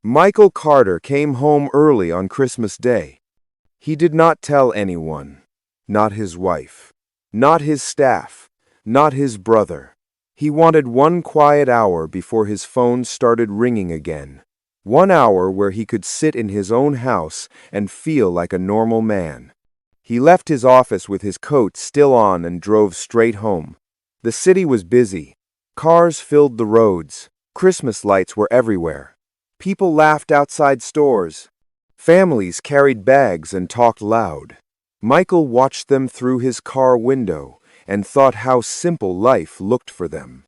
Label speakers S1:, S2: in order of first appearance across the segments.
S1: Michael Carter came home early on Christmas Day. He did not tell anyone, not his wife, not his staff, not his brother. He wanted one quiet hour before his phone started ringing again. 1 hour where he could sit in his own house and feel like a normal man. He left his office with his coat still on and drove straight home. The city was busy. Cars filled the roads. Christmas lights were everywhere. People laughed outside stores. Families carried bags and talked loud. Michael watched them through his car window and thought how simple life looked for them.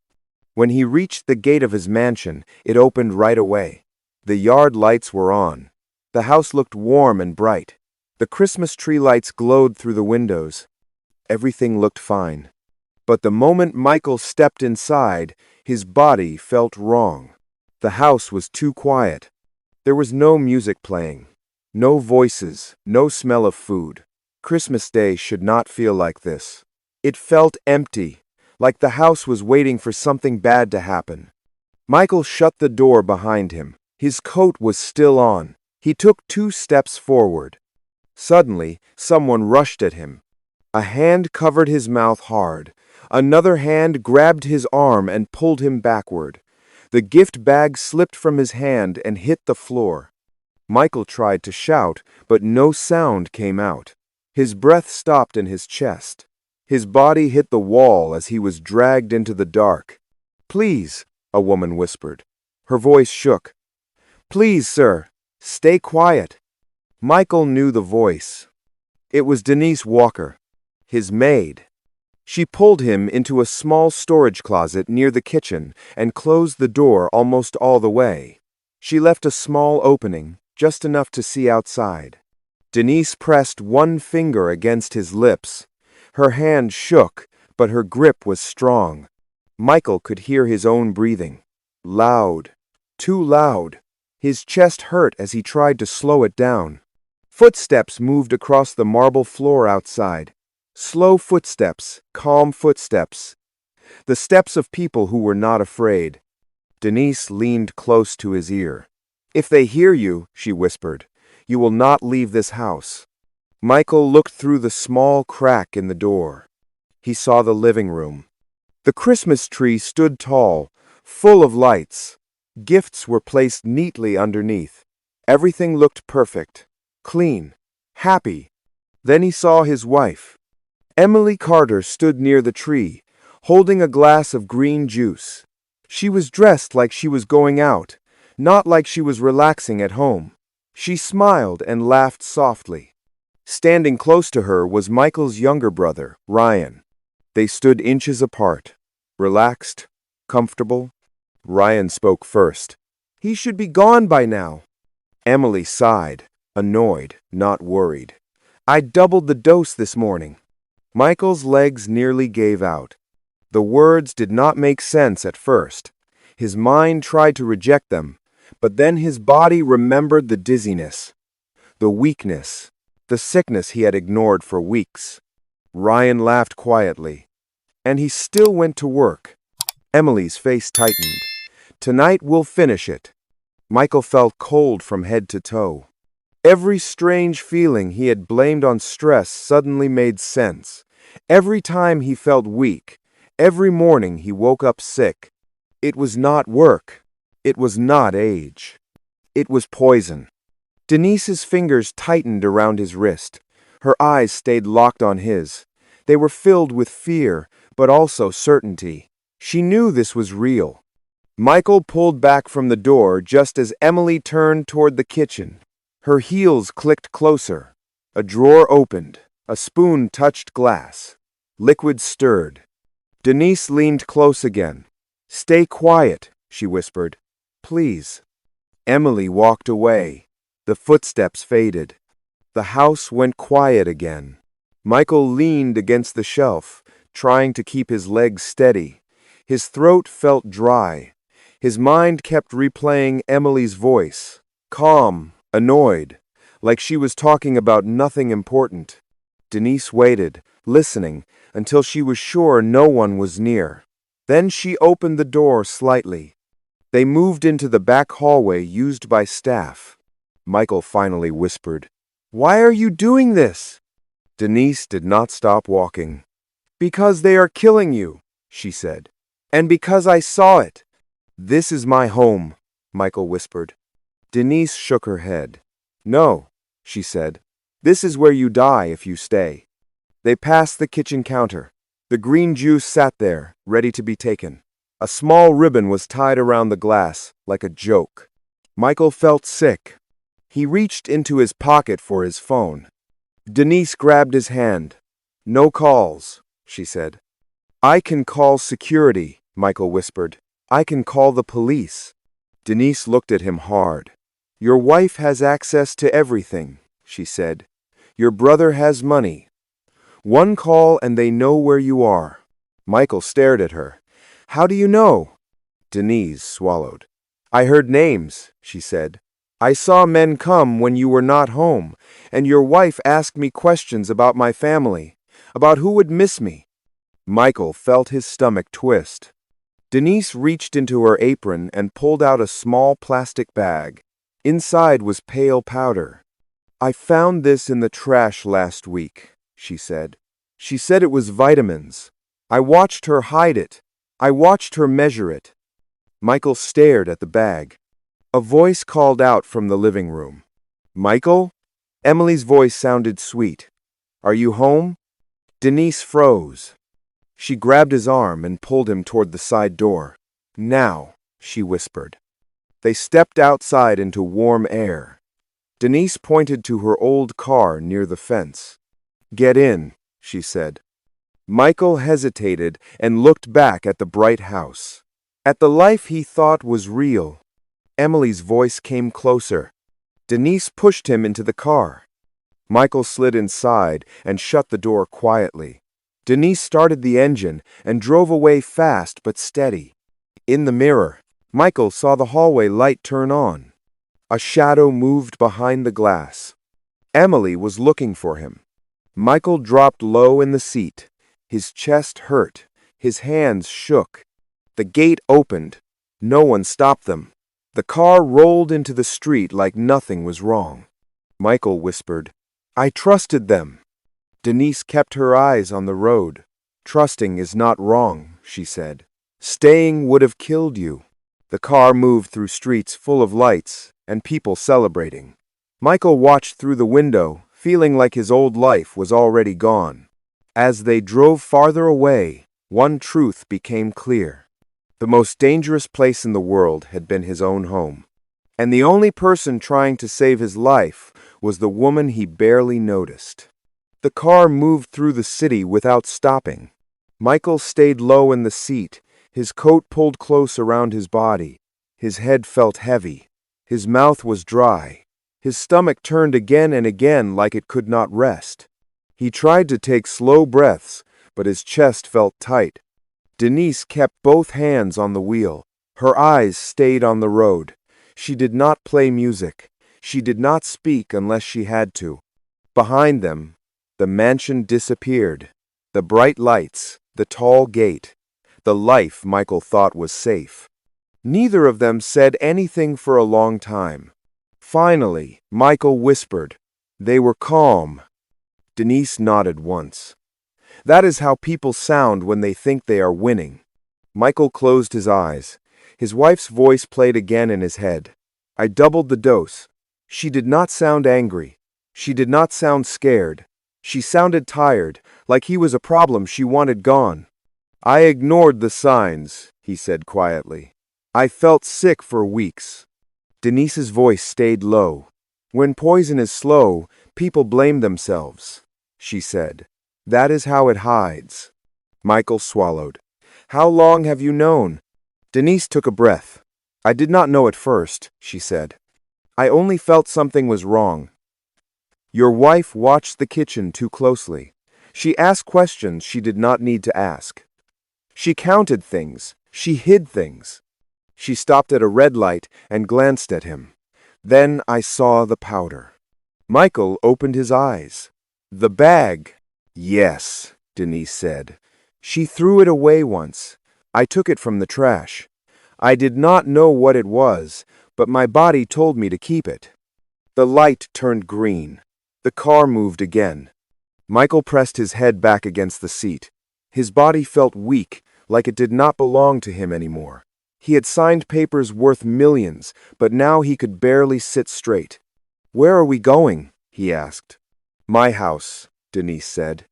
S1: When he reached the gate of his mansion, it opened right away. The yard lights were on. The house looked warm and bright. The Christmas tree lights glowed through the windows. Everything looked fine. But the moment Michael stepped inside, his body felt wrong. The house was too quiet. There was no music playing, no voices, no smell of food. Christmas Day should not feel like this. It felt empty, like the house was waiting for something bad to happen. Michael shut the door behind him. His coat was still on. He took 2 steps forward. Suddenly, someone rushed at him. A hand covered his mouth hard. Another hand grabbed his arm and pulled him backward. The gift bag slipped from his hand and hit the floor. Michael tried to shout, but no sound came out. His breath stopped in his chest. His body hit the wall as he was dragged into the dark. "Please," a woman whispered. Her voice shook. "Please, sir, stay quiet." Michael knew the voice. It was Denise Walker, his maid. She pulled him into a small storage closet near the kitchen and closed the door almost all the way. She left a small opening, just enough to see outside. Denise pressed one finger against his lips. Her hand shook, but her grip was strong. Michael could hear his own breathing. Loud. Too loud. His chest hurt as he tried to slow it down. Footsteps moved across the marble floor outside. Slow footsteps, calm footsteps. The steps of people who were not afraid. Denise leaned close to his ear. "If they hear you," she whispered, "you will not leave this house." Michael looked through the small crack in the door. He saw the living room. The Christmas tree stood tall, full of lights. Gifts were placed neatly underneath. Everything looked perfect, clean, happy. Then he saw his wife. Emily Carter stood near the tree, holding a glass of green juice. She was dressed like she was going out, not like she was relaxing at home. She smiled and laughed softly. Standing close to her was Michael's younger brother, Ryan. They stood inches apart, relaxed, comfortable. Ryan spoke first. "He should be gone by now." Emily sighed, annoyed, not worried. "I doubled the dose this morning." Michael's legs nearly gave out. The words did not make sense at first. His mind tried to reject them, but then his body remembered the dizziness, the weakness, the sickness he had ignored for weeks. Ryan laughed quietly, and he still went to work. Emily's face tightened. "Tonight we'll finish it." Michael felt cold from head to toe. Every strange feeling he had blamed on stress suddenly made sense. Every time he felt weak, every morning he woke up sick. It was not work. It was not age. It was poison. Denise's fingers tightened around his wrist. Her eyes stayed locked on his. They were filled with fear, but also certainty. She knew this was real. Michael pulled back from the door just as Emily turned toward the kitchen. Her heels clicked closer. A drawer opened. A spoon touched glass. Liquid stirred. Denise leaned close again. "Stay quiet," she whispered. "Please." Emily walked away. The footsteps faded. The house went quiet again. Michael leaned against the shelf, trying to keep his legs steady. His throat felt dry. His mind kept replaying Emily's voice, calm, annoyed, like she was talking about nothing important. Denise waited, listening, until she was sure no one was near. Then she opened the door slightly. They moved into the back hallway used by staff. Michael finally whispered, "Why are you doing this?" Denise did not stop walking. "Because they are killing you," she said. "And because I saw it." "This is my home," Michael whispered. Denise shook her head. "No," she said. "This is where you die if you stay." They passed the kitchen counter. The green juice sat there, ready to be taken. A small ribbon was tied around the glass, like a joke. Michael felt sick. He reached into his pocket for his phone. Denise grabbed his hand. "No calls," she said. "I can call security," Michael whispered. "I can call the police." Denise looked at him hard. "Your wife has access to everything," she said. "Your brother has money. One call and they know where you are." Michael stared at her. "How do you know?" Denise swallowed. "I heard names," she said. "I saw men come when you were not home, and your wife asked me questions about my family, about who would miss me." Michael felt his stomach twist. Denise reached into her apron and pulled out a small plastic bag. Inside was pale powder. "I found this in the trash last week," she said. "She said it was vitamins. I watched her hide it. I watched her measure it." Michael stared at the bag. A voice called out from the living room. "Michael?" Emily's voice sounded sweet. "Are you home?" Denise froze. She grabbed his arm and pulled him toward the side door. "Now," she whispered. They stepped outside into warm air. Denise pointed to her old car near the fence. "Get in," she said. Michael hesitated and looked back at the bright house, at the life he thought was real. Emily's voice came closer. Denise pushed him into the car. Michael slid inside and shut the door quietly. Denise started the engine and drove away fast but steady. In the mirror, Michael saw the hallway light turn on. A shadow moved behind the glass. Emily was looking for him. Michael dropped low in the seat. His chest hurt. His hands shook. The gate opened. No one stopped them. The car rolled into the street like nothing was wrong. Michael whispered, "I trusted them." Denise kept her eyes on the road. "Trusting is not wrong," she said. "Staying would have killed you." The car moved through streets full of lights and people celebrating. Michael watched through the window, feeling like his old life was already gone. As they drove farther away, one truth became clear. The most dangerous place in the world had been his own home. And the only person trying to save his life was the woman he barely noticed. The car moved through the city without stopping. Michael stayed low in the seat, his coat pulled close around his body. His head felt heavy. His mouth was dry. His stomach turned again and again like it could not rest. He tried to take slow breaths, but his chest felt tight. Denise kept both hands on the wheel. Her eyes stayed on the road. She did not play music. She did not speak unless she had to. Behind them, the mansion disappeared. The bright lights, the tall gate, the life Michael thought was safe. Neither of them said anything for a long time. Finally, Michael whispered. They were calm. Denise nodded once. That is how people sound when they think they are winning. Michael closed his eyes. His wife's voice played again in his head. I doubled the dose. She did not sound angry. She did not sound scared. She sounded tired, like he was a problem she wanted gone. I ignored the signs, he said quietly. I felt sick for weeks. Denise's voice stayed low. When poison is slow, people blame themselves, she said. That is how it hides. Michael swallowed. How long have you known? Denise took a breath. I did not know at first, she said. I only felt something was wrong. Your wife watched the kitchen too closely. She asked questions she did not need to ask. She counted things. She hid things. She stopped at a red light and glanced at him. Then I saw the powder. Michael opened his eyes. The bag. Yes, Denise said. She threw it away once. I took it from the trash. I did not know what it was, but my body told me to keep it. The light turned green. The car moved again. Michael pressed his head back against the seat. His body felt weak, like it did not belong to him anymore. He had signed papers worth millions, but now he could barely sit straight. "Where are we going?" he asked. "My house," Denise said.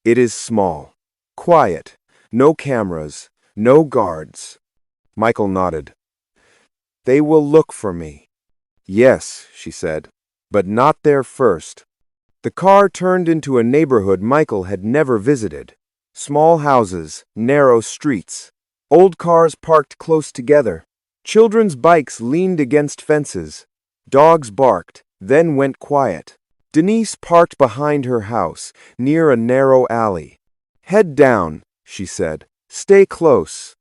S1: "It is small. Quiet. No cameras. No guards." Michael nodded. "They will look for me." "Yes," she said, "but not there first." The car turned into a neighborhood Michael had never visited. Small houses, narrow streets. Old cars parked close together. Children's bikes leaned against fences. Dogs barked, then went quiet. Denise parked behind her house, near a narrow alley. "Head down," she said. "Stay close."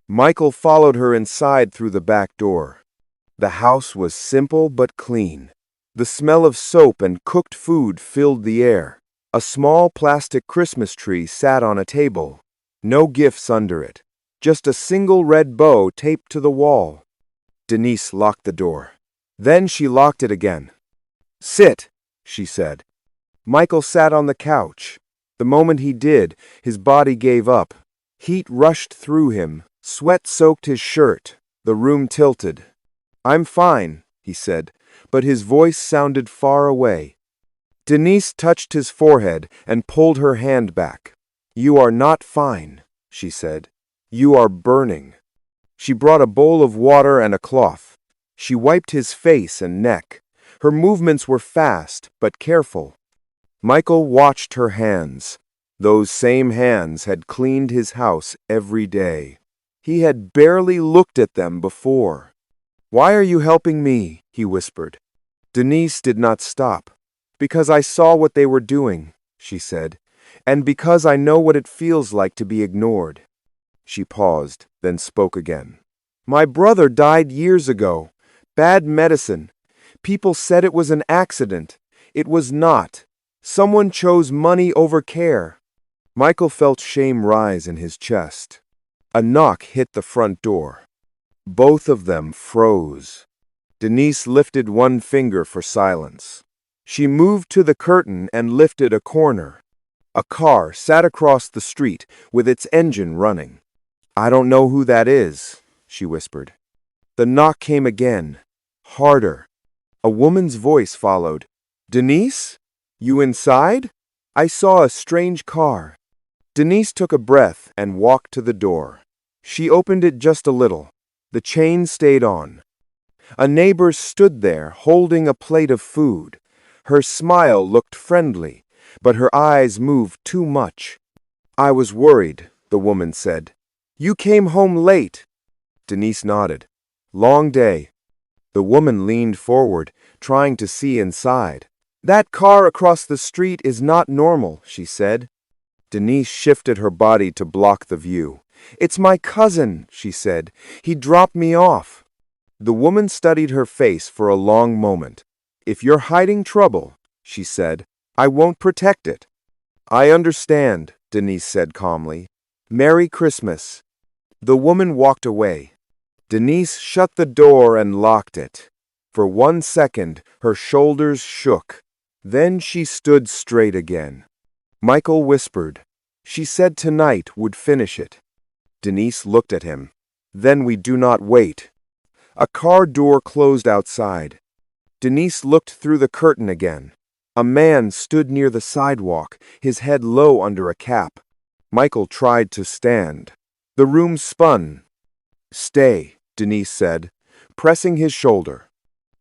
S1: Michael followed her inside through the back door. The house was simple but clean. The smell of soap and cooked food filled the air. A small plastic Christmas tree sat on a table. No gifts under it. Just a single red bow taped to the wall. Denise locked the door. Then she locked it again. "Sit," she said. Michael sat on the couch. The moment he did, his body gave up. Heat rushed through him. Sweat soaked his shirt. The room tilted. "I'm fine," he said, but his voice sounded far away. Denise touched his forehead and pulled her hand back. "You are not fine," she said. "You are burning." She brought a bowl of water and a cloth. She wiped his face and neck. Her movements were fast but careful. Michael watched her hands. Those same hands had cleaned his house every day. He had barely looked at them before. "Why are you helping me?" he whispered. Denise did not stop. "Because I saw what they were doing," she said, "and because I know what it feels like to be ignored." She paused, then spoke again. "My brother died years ago. Bad medicine. People said it was an accident. It was not. Someone chose money over care." Michael felt shame rise in his chest. A knock hit the front door. Both of them froze. Denise lifted one finger for silence. She moved to the curtain and lifted a corner. A car sat across the street with its engine running. "I don't know who that is," she whispered. The knock came again, harder. A woman's voice followed. "Denise? You inside? I saw a strange car." Denise took a breath and walked to the door. She opened it just a little. The chain stayed on. A neighbor stood there holding a plate of food. Her smile looked friendly, but her eyes moved too much. "I was worried," the woman said. "You came home late." Denise nodded. "Long day." The woman leaned forward, trying to see inside. "That car across the street is not normal," she said. Denise shifted her body to block the view. "It's my cousin," she said. "He dropped me off." The woman studied her face for a long moment. "If you're hiding trouble," she said, "I won't protect it." "I understand," Denise said calmly. "Merry Christmas." The woman walked away. Denise shut the door and locked it. For 1 second, her shoulders shook. Then she stood straight again. Michael whispered. "She said tonight would finish it." Denise looked at him. "Then we do not wait." A car door closed outside. Denise looked through the curtain again. A man stood near the sidewalk, his head low under a cap. Michael tried to stand. The room spun. "Stay," Denise said, pressing his shoulder.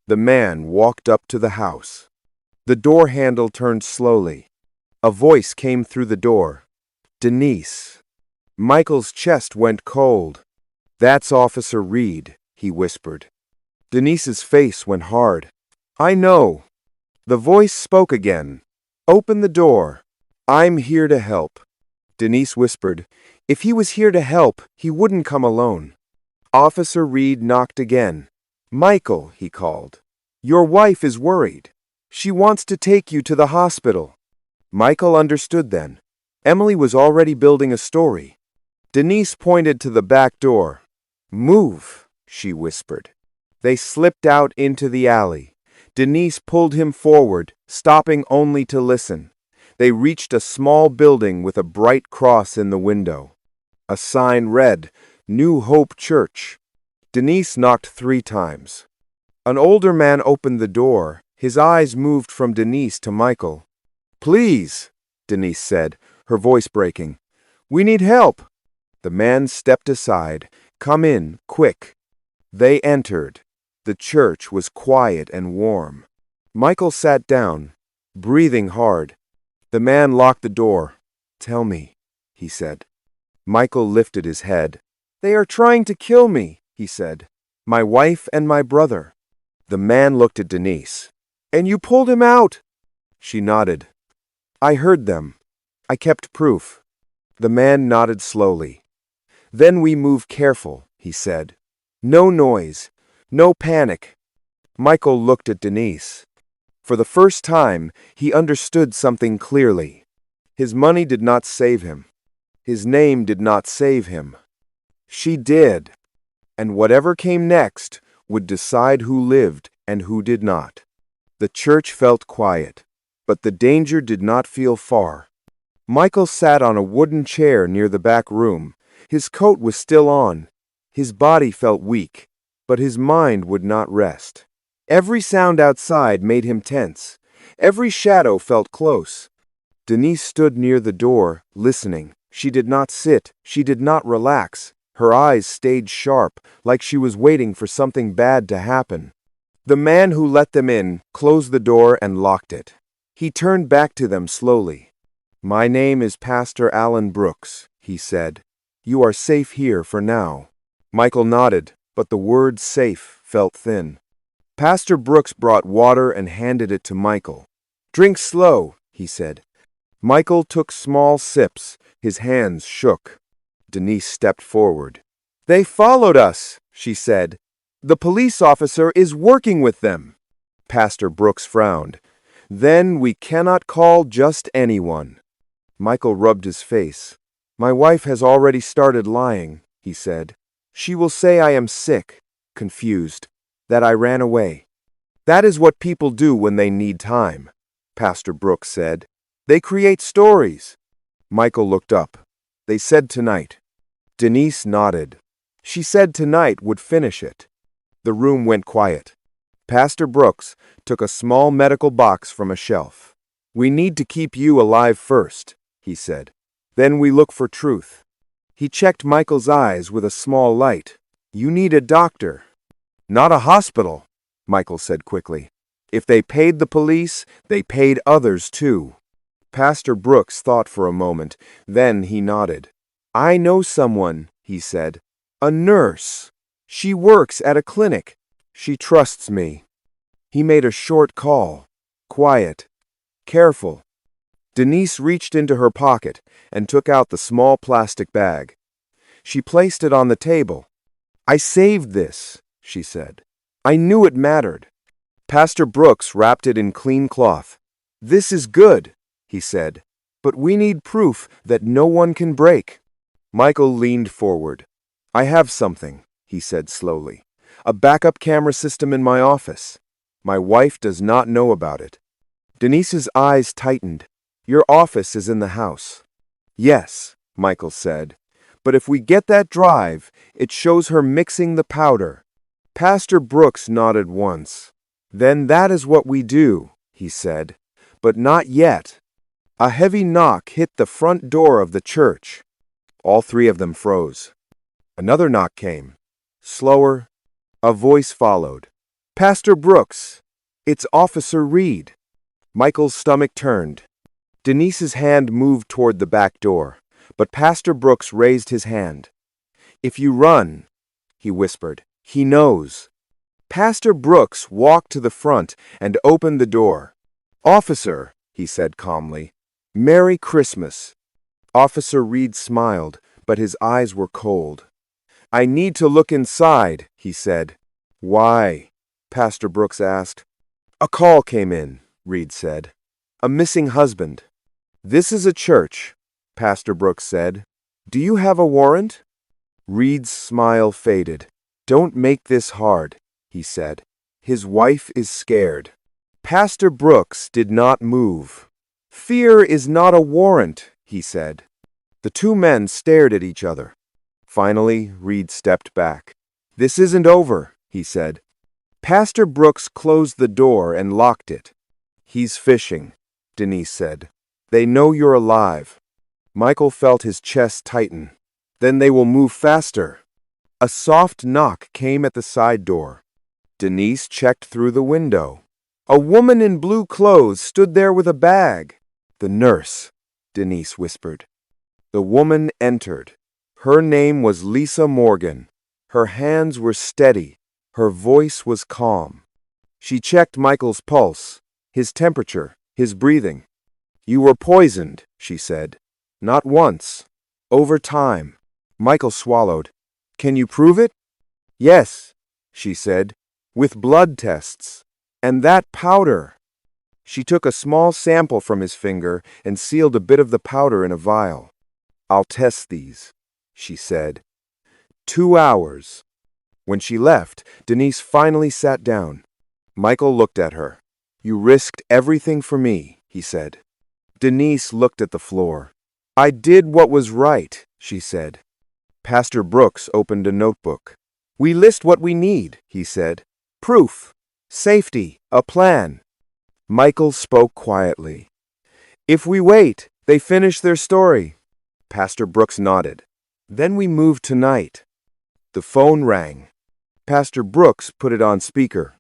S1: The man walked up to the house. The door handle turned slowly. A voice came through the door. "Denise." Michael's chest went cold. "That's Officer Reed," he whispered. Denise's face went hard. "I know." The voice spoke again. "Open the door. I'm here to help." Denise whispered, "If he was here to help, he wouldn't come alone." Officer Reed knocked again. "Michael," he called. "Your wife is worried. She wants to take you to the hospital." Michael understood then. Emily was already building a story. Denise pointed to the back door. "Move," she whispered. They slipped out into the alley. Denise pulled him forward, stopping only to listen. They reached a small building with a bright cross in the window. A sign read, New Hope Church. Denise knocked 3 times. An older man opened the door. His eyes moved from Denise to Michael. "Please," Denise said, her voice breaking. "We need help." The man stepped aside. "Come in, quick." They entered. The church was quiet and warm. Michael sat down, breathing hard. The man locked the door. "Tell me," he said. Michael lifted his head. "They are trying to kill me," he said. "My wife and my brother." The man looked at Denise. "And you pulled him out?" She nodded. "I heard them. I kept proof." The man nodded slowly. "Then we move careful," he said. "No noise. No panic." Michael looked at Denise. For the first time, he understood something clearly. His money did not save him. His name did not save him. She did. And whatever came next would decide who lived and who did not. The church felt quiet, but the danger did not feel far. Michael sat on a wooden chair near the back room. His coat was still on. His body felt weak, but his mind would not rest. Every sound outside made him tense. Every shadow felt close. Denise stood near the door, listening. She did not sit. She did not relax. Her eyes stayed sharp, like she was waiting for something bad to happen. The man who let them in closed the door and locked it. He turned back to them slowly. "My name is Pastor Alan Brooks," he said. "You are safe here for now." Michael nodded, but the word safe felt thin. Pastor Brooks brought water and handed it to Michael. "Drink slow," he said. Michael took small sips. His hands shook. Denise stepped forward. "They followed us," she said. "The police officer is working with them." Pastor Brooks frowned. "Then we cannot call just anyone." Michael rubbed his face. "My wife has already started lying," he said. "She will say I am sick, confused, that I ran away." "That is what people do when they need time," Pastor Brooks said. "They create stories." Michael looked up. "They said tonight." Denise nodded. She said tonight would finish it. The room went quiet. Pastor Brooks took a small medical box from a shelf. "We need to keep you alive first," he said. "Then we look for truth." He checked Michael's eyes with a small light. "You need a doctor." "Not a hospital," Michael said quickly. "If they paid the police, they paid others too." Pastor Brooks thought for a moment. Then he nodded. "I know someone," he said. "A nurse. She works at a clinic. She trusts me." He made a short call. Quiet. Careful. Denise reached into her pocket and took out the small plastic bag. She placed it on the table. "I saved this," she said. "I knew it mattered." Pastor Brooks wrapped it in clean cloth. "This is good," he said, "but we need proof that no one can break." Michael leaned forward. "I have something," he said slowly. "A backup camera system in my office. My wife does not know about it." Denise's eyes tightened. "Your office is in the house." "Yes," Michael said. "But if we get that drive, it shows her mixing the powder." Pastor Brooks nodded once. "Then that is what we do," he said. "But not yet." A heavy knock hit the front door of the church. All 3 of them froze. Another knock came. Slower. A voice followed. "Pastor Brooks, it's Officer Reed." Michael's stomach turned. Denise's hand moved toward the back door, but Pastor Brooks raised his hand. "If you run," he whispered, "he knows." Pastor Brooks walked to the front and opened the door. "Officer," he said calmly, "Merry Christmas." Officer Reed smiled, but his eyes were cold. "I need to look inside," he said. "Why?" Pastor Brooks asked. "A call came in," Reed said. "A missing husband." "This is a church," Pastor Brooks said. "Do you have a warrant?" Reed's smile faded. "Don't make this hard," he said. "His wife is scared." Pastor Brooks did not move. "Fear is not a warrant," he said. The two men stared at each other. Finally, Reed stepped back. "This isn't over," he said. Pastor Brooks closed the door and locked it. "He's fishing," Denise said. "They know you're alive." Michael felt his chest tighten. "Then they will move faster." A soft knock came at the side door. Denise checked through the window. A woman in blue clothes stood there with a bag. "The nurse," Denise whispered. The woman entered. Her name was Lisa Morgan. Her hands were steady. Her voice was calm. She checked Michael's pulse, his temperature, his breathing. "You were poisoned," she said. "Not once. Over time." Michael swallowed. "Can you prove it?" "Yes," she said, "with blood tests. And that powder." She took a small sample from his finger and sealed a bit of the powder in a vial. "I'll test these," she said. 2 hours. When she left, Denise finally sat down. Michael looked at her. "You risked everything for me," he said. Denise looked at the floor. "I did what was right," she said. Pastor Brooks opened a notebook. "We list what we need," he said. "Proof, safety, a plan." Michael spoke quietly. "If we wait, they finish their story." Pastor Brooks nodded. "Then we move tonight." The phone rang. Pastor Brooks put it on speaker.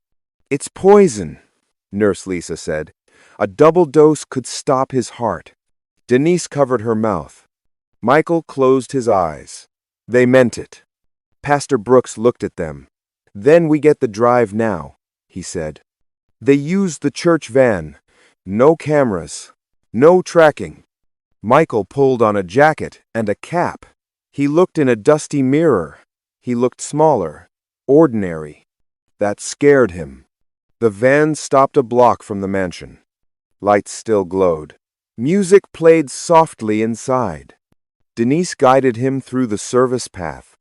S1: "It's poison," Nurse Lisa said. "A double dose could stop his heart." Denise covered her mouth. Michael closed his eyes. They meant it. Pastor Brooks looked at them. "Then we get the drive now," he said. They used the church van. No cameras. No tracking. Michael pulled on a jacket and a cap. He looked in a dusty mirror. He looked smaller, ordinary. That scared him. The van stopped a block from the mansion. Lights still glowed. Music played softly inside. Denise guided him through the service path.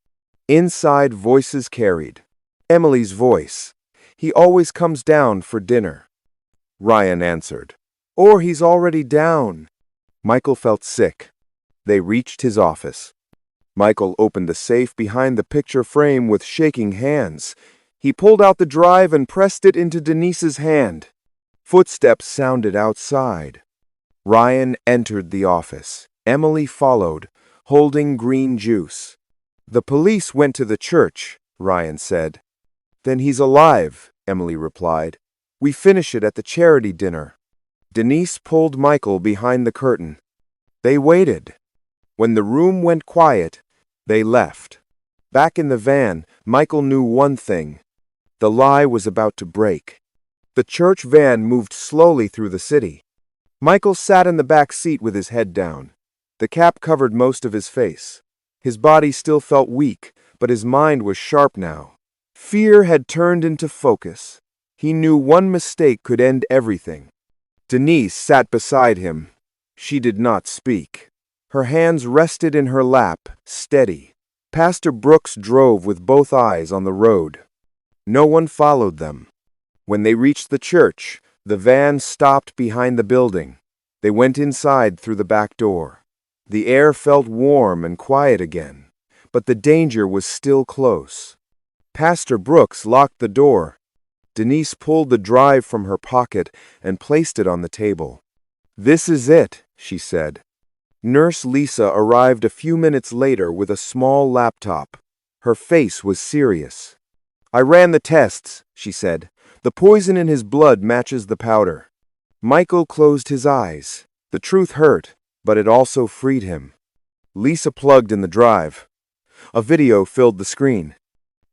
S1: Inside, voices carried. Emily's voice. "He always comes down for dinner." Ryan answered. "Or he's already down." Michael felt sick. They reached his office. Michael opened the safe behind the picture frame with shaking hands. He pulled out the drive and pressed it into Denise's hand. Footsteps sounded outside. Ryan entered the office. Emily followed, holding green juice. "The police went to the church," Ryan said. "Then he's alive," Emily replied. "We finish it at the charity dinner." Denise pulled Michael behind the curtain. They waited. When the room went quiet, they left. Back in the van, Michael knew one thing. The lie was about to break. The church van moved slowly through the city. Michael sat in the back seat with his head down. The cap covered most of his face. His body still felt weak, but his mind was sharp now. Fear had turned into focus. He knew one mistake could end everything. Denise sat beside him. She did not speak. Her hands rested in her lap, steady. Pastor Brooks drove with both eyes on the road. No one followed them. When they reached the church, the van stopped behind the building. They went inside through the back door. The air felt warm and quiet again, but the danger was still close. Pastor Brooks locked the door. Denise pulled the drive from her pocket and placed it on the table. "This is it," she said. Nurse Lisa arrived a few minutes later with a small laptop. Her face was serious. "I ran the tests," she said. "The poison in his blood matches the powder." Michael closed his eyes. The truth hurt, but it also freed him. Lisa plugged in the drive. A video filled the screen.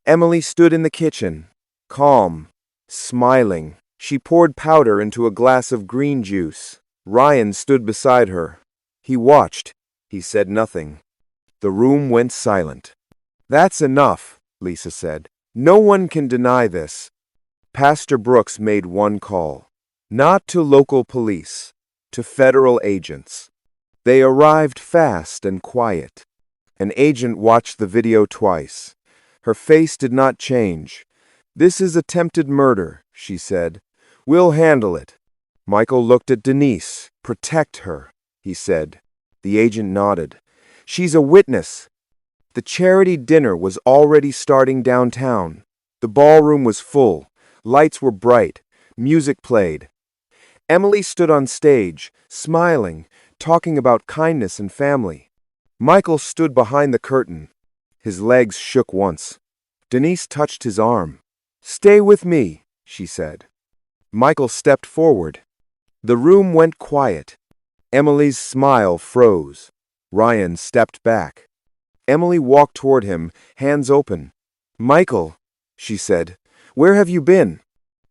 S1: Emily stood in the kitchen, calm, smiling. She poured powder into a glass of green juice. Ryan stood beside her. He watched. He said nothing. The room went silent. "That's enough," Lisa said. "No one can deny this." Pastor Brooks made one call. Not to local police, to federal agents. They arrived fast and quiet. An agent watched the video twice. Her face did not change. "This is attempted murder," she said. "We'll handle it." Michael looked at Denise. "Protect her," he said. The agent nodded. "She's a witness." The charity dinner was already starting downtown. The ballroom was full. Lights were bright. Music played. Emily stood on stage, smiling, talking about kindness and family. Michael stood behind the curtain. His legs shook once. Denise touched his arm. "Stay with me," she said. Michael stepped forward. The room went quiet. Emily's smile froze. Ryan stepped back. Emily walked toward him, hands open. "Michael," she said, "where have you been?"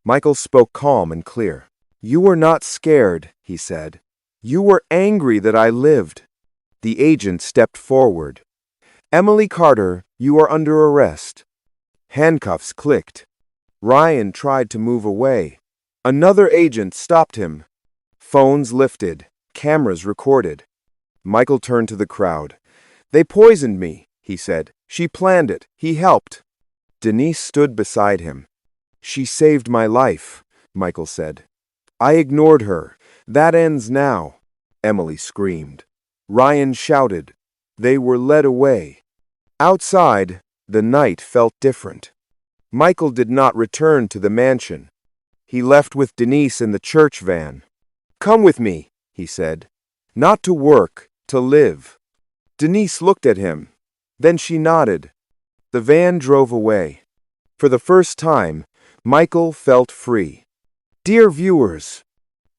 S1: Michael spoke calm and clear. "You were not scared," he said. "You were angry that I lived." The agent stepped forward. "Emily Carter, you are under arrest." Handcuffs clicked. Ryan tried to move away. Another agent stopped him. Phones lifted. Cameras recorded. Michael turned to the crowd. "They poisoned me," he said. "She planned it. He helped." Denise stood beside him. "She saved my life," Michael said. "I ignored her. That ends now," Emily screamed. Ryan shouted. They were led away. Outside, the night felt different. Michael did not return to the mansion. He left with Denise in the church van. "Come with me," he said. "Not to work, to live." Denise looked at him. Then she nodded. The van drove away. For the first time, Michael felt free. Dear viewers,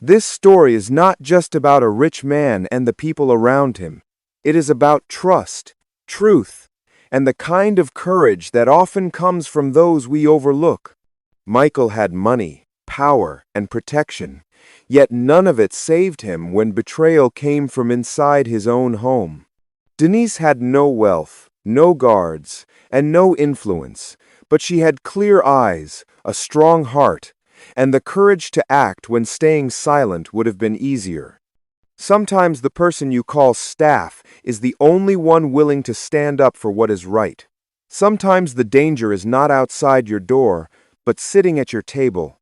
S1: this story is not just about a rich man and the people around him. It is about trust, truth, and the kind of courage that often comes from those we overlook. Michael had money, power, and protection, yet none of it saved him when betrayal came from inside his own home. Denise had no wealth, no guards, and no influence, but she had clear eyes, a strong heart, and the courage to act when staying silent would have been easier. Sometimes the person you call staff is the only one willing to stand up for what is right. Sometimes the danger is not outside your door, but sitting at your table.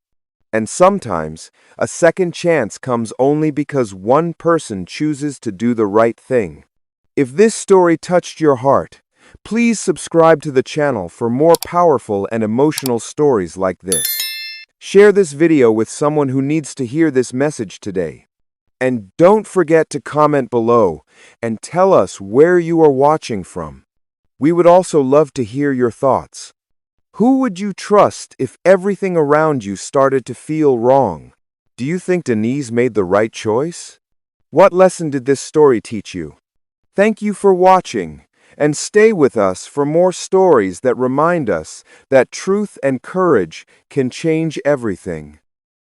S1: And sometimes a second chance comes only because one person chooses to do the right thing. If this story touched your heart, please subscribe to the channel for more powerful and emotional stories like this. Share this video with someone who needs to hear this message today. And don't forget to comment below and tell us where you are watching from. We would also love to hear your thoughts. Who would you trust if everything around you started to feel wrong? Do you think Denise made the right choice? What lesson did this story teach you? Thank you for watching, and stay with us for more stories that remind us that truth and courage can change everything.